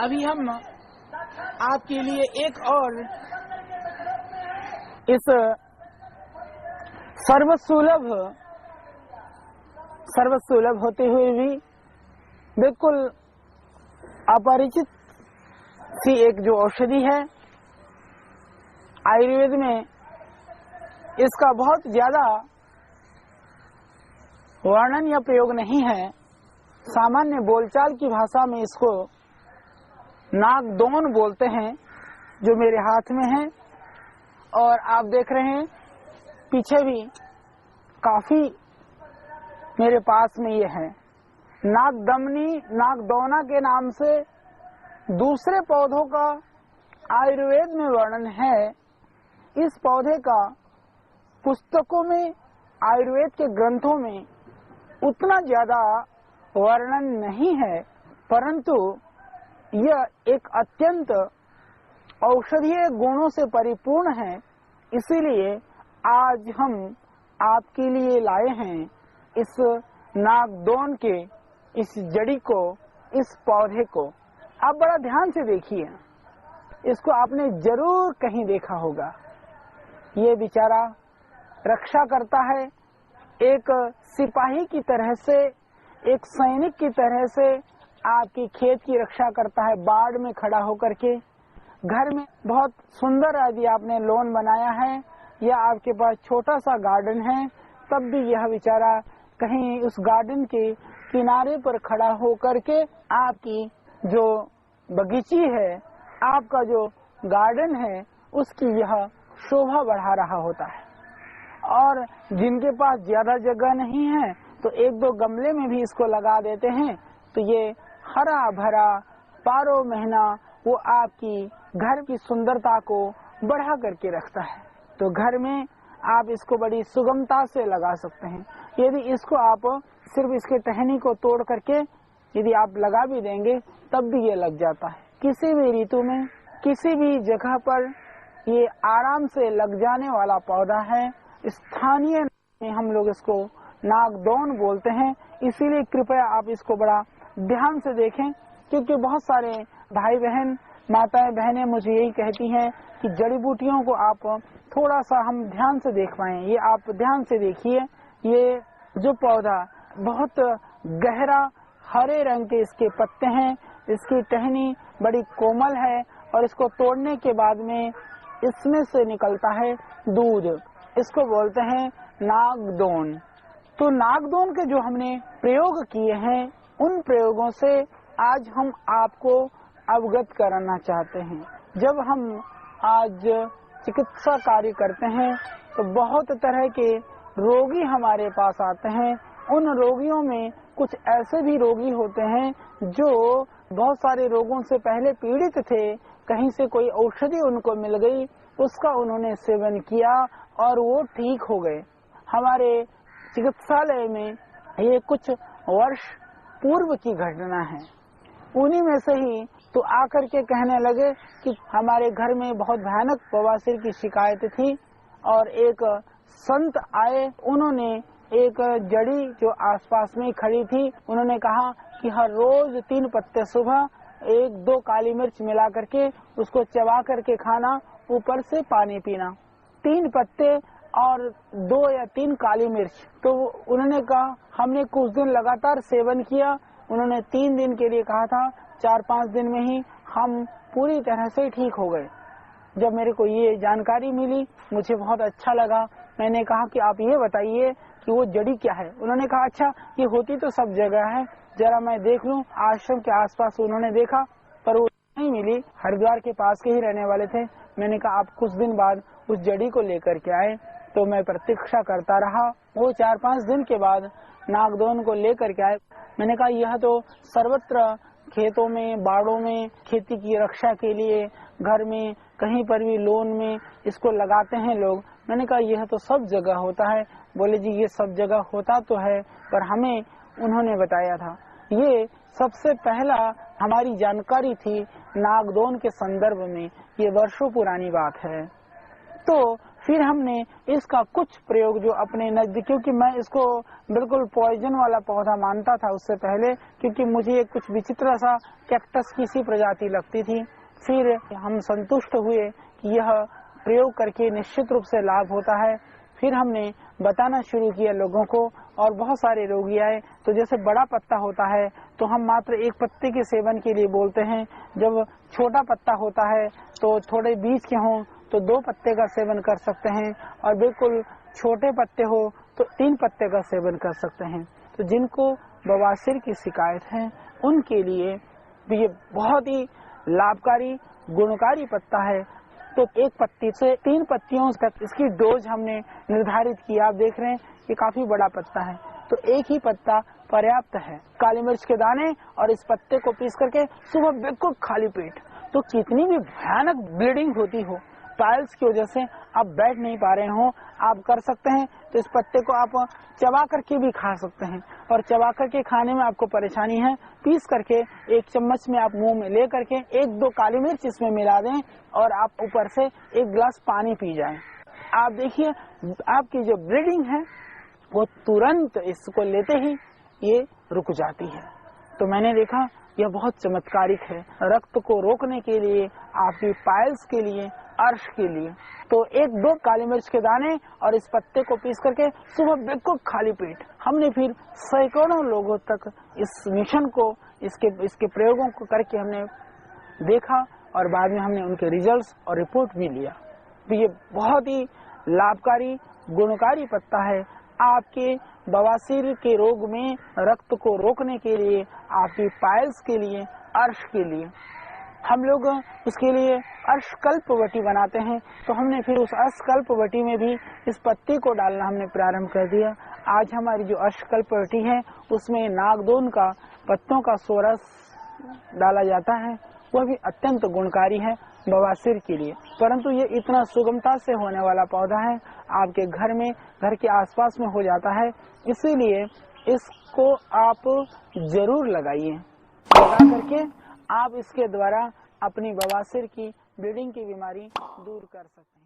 अभी हम आपके लिए एक और इस सर्वसुलभ होते हुए भी बिल्कुल अपरिचित सी एक जो औषधि है, आयुर्वेद में इसका बहुत ज्यादा वर्णन या प्रयोग नहीं है। सामान्य बोलचाल की भाषा में इसको नागदोन बोलते हैं, जो मेरे हाथ में है और आप देख रहे हैं पीछे भी काफी मेरे पास में ये है। नागदमनी, नागदौना के नाम से दूसरे पौधों का आयुर्वेद में वर्णन है। इस पौधे का पुस्तकों में, आयुर्वेद के ग्रंथों में उतना ज्यादा वर्णन नहीं है, परंतु यह एक अत्यंत औषधीय गुणों से परिपूर्ण है। इसीलिए आज हम आपके लिए लाए हैं इस नागदौन के इस जड़ी को, इस पौधे को। आप बड़ा ध्यान से देखिए, इसको आपने जरूर कहीं देखा होगा। ये बेचारा रक्षा करता है, एक सिपाही की तरह से, एक सैनिक की तरह से आपकी खेत की रक्षा करता है, बाड़ में खड़ा होकर के। घर में बहुत सुंदर यदि आपने लॉन बनाया है या आपके पास छोटा सा गार्डन है, तब भी यह बेचारा कहीं उस गार्डन के किनारे पर खड़ा होकर के आपकी जो बगीची है, आपका जो गार्डन है, उसकी यह शोभा बढ़ा रहा होता है। और जिनके पास ज्यादा जगह नहीं है तो एक दो गमले में भी इसको लगा देते हैं, तो ये हरा भरा 12 महीना वो आपकी घर की सुंदरता को बढ़ा करके रखता है। तो घर में आप इसको बड़ी सुगमता से लगा सकते हैं। यदि इसको आप सिर्फ इसके टहनी को तोड़ करके यदि आप लगा भी देंगे, तब भी ये लग जाता है। किसी भी ऋतु में, किसी भी जगह पर ये आराम से लग जाने वाला पौधा है। स्थानीय में हम लोग इसको नागदौन बोलते हैं। इसीलिए कृपया आप इसको बड़ा ध्यान से देखें, क्योंकि बहुत सारे भाई बहन, माताएं बहनें मुझे यही कहती हैं कि जड़ी बूटियों को आप थोड़ा सा हम ध्यान से देख पाएं। ये आप ध्यान से देखिए, ये जो पौधा बहुत गहरा हरे रंग के इसके पत्ते हैं, इसकी टहनी बड़ी कोमल है और इसको तोड़ने के बाद में इसमें से निकलता है दूध। इसको बोलते हैं नागदौन। तो नागदौन के जो हमने प्रयोग किए हैं, उन प्रयोगों से आज हम आपको अवगत कराना चाहते हैं। जब हम आज चिकित्सा कार्य करते हैं तो बहुत तरह के रोगी हमारे पास आते हैं। उन रोगियों में कुछ ऐसे भी रोगी होते हैं जो बहुत सारे रोगों से पहले पीड़ित थे, कहीं से कोई औषधि उनको मिल गई, उसका उन्होंने सेवन किया और वो ठीक हो गए। हमारे चिकित्सालय में ये कुछ वर्ष पूर्व की घटना है। उन्हीं में से ही तो आकर के कहने लगे कि हमारे घर में बहुत भयानक बवासीर की शिकायत थी और एक संत आए, उन्होंने एक जड़ी जो आसपास में खड़ी थी, उन्होंने कहा कि हर रोज 3 पत्ते सुबह 1-2 काली मिर्च मिला करके उसको चबा करके खाना, ऊपर से पानी पीना। 3 पत्ते और 2 या 3 काली मिर्च। तो उन्होंने कहा, हमने कुछ दिन लगातार सेवन किया। उन्होंने 3 दिन के लिए कहा था, 4-5 दिन में ही हम पूरी तरह से ठीक हो गए। जब मेरे को ये जानकारी मिली, मुझे बहुत अच्छा लगा। मैंने कहा कि आप ये बताइए कि वो जड़ी क्या है। उन्होंने कहा, अच्छा ये होती तो सब जगह है, जरा मैं देख लूं। आश्रम के आसपास उन्होंने देखा पर वो नहीं मिली, हरिद्वार के पास के ही रहने वाले थे। मैंने कहा आप कुछ दिन बाद उस जड़ी को लेकर के आए। तो मैं प्रतीक्षा करता रहा। वो 4-5 दिन के बाद नागदौन को लेकर के आए। मैंने कहा यह तो सर्वत्र खेतों में, बाड़ों में खेती की रक्षा के लिए, घर में कहीं पर भी लोन में इसको लगाते हैं लोग। मैंने कहा यह तो सब जगह होता है। बोले जी ये सब जगह होता तो है, पर हमें उन्होंने बताया था। ये सबसे पहला हमारी जानकारी थी नागदौन के संदर्भ में, ये वर्षों पुरानी बात है। तो फिर हमने इसका कुछ प्रयोग जो अपने नजदीक, क्योंकि मैं इसको बिल्कुल पॉइजन वाला पौधा मानता था उससे पहले, क्योंकि मुझे ये कुछ विचित्र सा कैक्टस की सी प्रजाति लगती थी। फिर हम संतुष्ट हुए कि यह प्रयोग करके निश्चित रूप से लाभ होता है। फिर हमने बताना शुरू किया लोगों को, और बहुत सारे रोगी आए। तो जैसे बड़ा पत्ता होता है तो हम मात्र एक पत्ते के सेवन के लिए बोलते हैं, जब छोटा पत्ता होता है तो थोड़े बीज के हों तो 2 पत्ते का सेवन कर सकते हैं, और बिल्कुल छोटे पत्ते हो तो 3 पत्ते का सेवन कर सकते हैं। तो जिनको बवासीर की शिकायत है उनके लिए भी ये बहुत ही लाभकारी गुणकारी पत्ता है। तो एक पत्ती से 3 पत्तियों तक इसकी डोज हमने निर्धारित की। आप देख रहे हैं ये काफी बड़ा पत्ता है, तो एक ही पत्ता पर्याप्त है। काली मिर्च के दाने और इस पत्ते को पीस करके सुबह बिल्कुल खाली पेट, तो कितनी भी भयानक ब्लीडिंग होती हो, पाइल्स की वजह से आप बैठ नहीं पा रहे हो, आप कर सकते हैं तो इस पत्ते को आप चबा करके भी खा सकते हैं। और चबा करके खाने में आपको परेशानी है, पीस करके 1 चम्मच में आप मुंह में ले करके 1-2 काली मिर्च इसमें मिला दें और आप ऊपर से 1 गिलास पानी पी जाएं। आप देखिए आपकी जो ब्लीडिंग है वो तुरंत इसको लेते ही ये रुक जाती है। तो मैंने देखा यह बहुत चमत्कारिक है रक्त को रोकने के लिए, आपकी पाइल्स के लिए, अर्श के लिए। तो 1-2 काली मिर्च के दाने और इस पत्ते को पीस करके सुबह बिल्कुल खाली पेट, हमने फिर सैकड़ों लोगों तक इस मिशन को, इसके प्रयोगों को करके हमने देखा, और बाद में हमने उनके रिजल्ट्स और रिपोर्ट भी लिया। तो ये बहुत ही लाभकारी गुणकारी पत्ता है आपके बवासीर के रोग में रक्त को रोकने के लिए, आपकी पाइल्स के लिए, अर्श के लिए। हम लोग उसके लिए अर्शकल्पवटी बनाते हैं, तो हमने फिर उस अर्शकल्पवटी में भी इस पत्ती को डालना हमने प्रारंभ कर दिया। आज हमारी जो अर्शकल्पवटी है उसमें नागदोन का पत्तों का सोरस डाला जाता है, वह भी अत्यंत गुणकारी है बवासीर के लिए। परंतु ये इतना सुगमता से होने वाला पौधा है, आपके घर में, घर के आसपास में हो जाता है, इसीलिए इसको आप जरूर लगाइए। लगा करके आप इसके द्वारा अपनी बवासीर की ब्लीडिंग की बीमारी दूर कर सकते हैं।